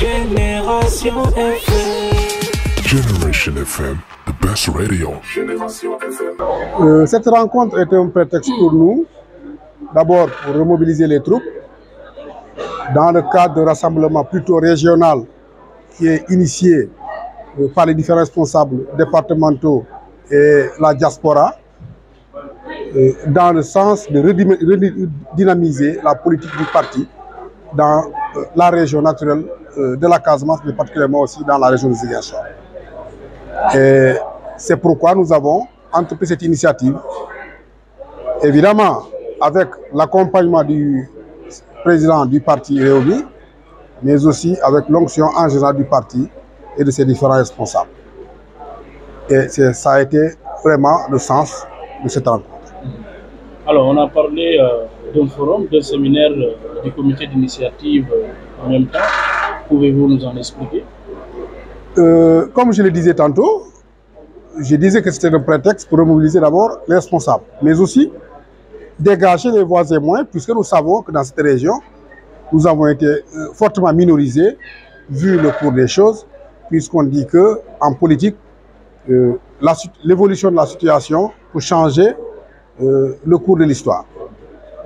Génération FM. Generation FM, the best radio. Génération FM. Cette rencontre est un prétexte pour nous, d'abord pour remobiliser les troupes, dans le cadre d'un rassemblement plutôt régional qui est initié par les différents responsables départementaux et la diaspora, dans le sens de redynamiser la politique du parti dans la région naturelle de la Casamance, mais particulièrement aussi dans la région de Ziguinchor. Et c'est pourquoi nous avons entrepris cette initiative, évidemment avec l'accompagnement du président du parti Réumi, mais aussi avec l'onction en général du parti et de ses différents responsables. Et ça a été vraiment le sens de cette rencontre. Alors, on a parlé d'un forum, d'un séminaire du comité d'initiative en même temps. Pouvez-vous nous en expliquer? Comme je le disais tantôt, je disais que c'était un prétexte pour remobiliser d'abord les responsables, mais aussi dégager les voies et moyens, puisque nous savons que dans cette région, nous avons été fortement minorisés, vu le cours des choses, puisqu'on dit qu'en politique, l'évolution de la situation peut changer le cours de l'histoire.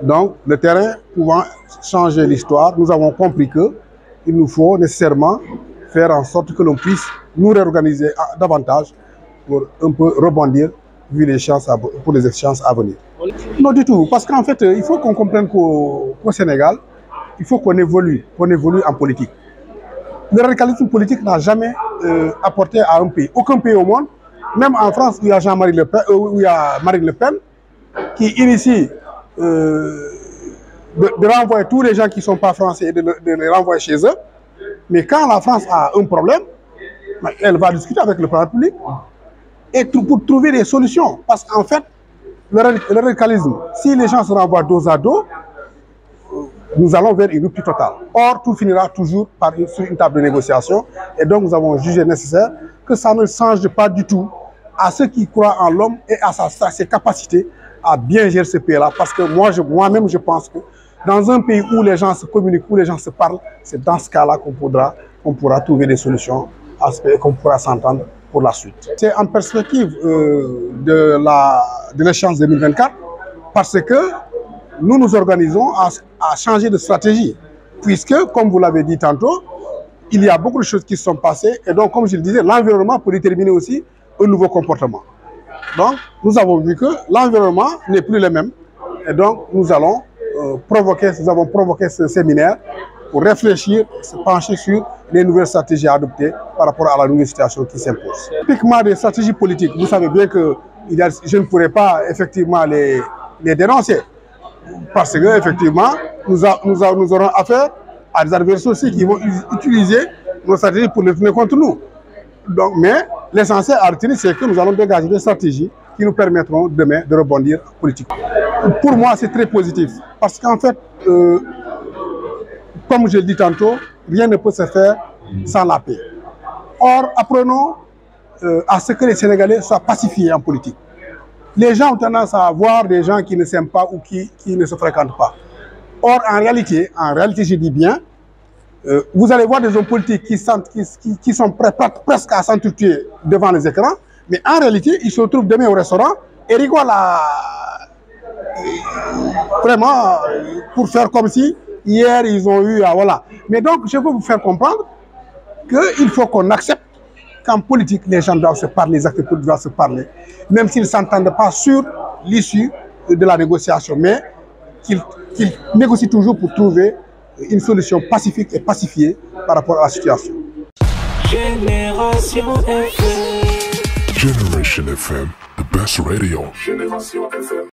Donc, le terrain pouvant changer l'histoire, nous avons compris qu'il nous faut nécessairement faire en sorte que l'on puisse nous réorganiser davantage pour un peu rebondir vu les chances pour les échéances à venir. Non du tout, parce qu'en fait, il faut qu'on comprenne qu'au Sénégal, il faut qu'on évolue en politique. Le radicalisme politique n'a jamais apporté à un pays, aucun pays au monde, même en France où il y a Jean-Marie Le Pen, où il y a Marine Le Pen, qui initie de renvoyer tous les gens qui ne sont pas français et de les renvoyer chez eux. Mais quand la France a un problème, elle va discuter avec le président public et pour trouver des solutions. Parce qu'en fait, le radicalisme, si les gens se renvoient dos à dos, nous allons vers une rupture totale. Or, tout finira toujours sur une table de négociation. Et donc, nous avons jugé nécessaire que ça ne change pas du tout à ceux qui croient en l'homme et à ses capacités à bien gérer ce pays-là. Parce que moi-même, je pense que dans un pays où les gens se communiquent, où les gens se parlent, c'est dans ce cas-là qu'on pourra trouver des solutions et qu'on pourra s'entendre pour la suite. C'est en perspective de l'échéance 2024 parce que nous nous organisons à changer de stratégie. Puisque, comme vous l'avez dit tantôt, il y a beaucoup de choses qui se sont passées et donc, comme je le disais, l'environnement peut déterminer aussi un nouveau comportement. Donc, nous avons vu que l'environnement n'est plus le même et donc nous avons provoqué ce séminaire pour réfléchir, se pencher sur les nouvelles stratégies à adopter par rapport à la nouvelle situation qui s'impose. Typiquement des stratégies politiques, vous savez bien que je ne pourrais pas effectivement les dénoncer parce que effectivement nous aurons affaire à des adversaires aussi qui vont utiliser nos stratégies pour les tenir contre nous. Donc, mais l'essentiel à retenir, c'est que nous allons dégager des stratégies qui nous permettront demain de rebondir politiquement. Pour moi, c'est très positif parce qu'en fait, comme je le dis tantôt, rien ne peut se faire sans la paix. Or, apprenons à ce que les Sénégalais soient pacifiés en politique. Les gens ont tendance à voir des gens qui ne s'aiment pas ou qui ne se fréquentent pas. Or, en réalité, je dis bien, vous allez voir des hommes politiques qui sont prêts presque à s'entretuer devant les écrans, mais en réalité, ils se retrouvent demain au restaurant et rigolent vraiment pour faire comme si hier ils ont eu... voilà. Mais donc, je veux vous faire comprendre qu'il faut qu'on accepte qu'en politique, les gens doivent se parler, les acteurs politiques doivent se parler, même s'ils ne s'entendent pas sur l'issue de la négociation, mais qu'ils négocient toujours pour trouver une solution pacifique et pacifiée par rapport à la situation. Génération FM. Generation FM, the best radio. Génération FM.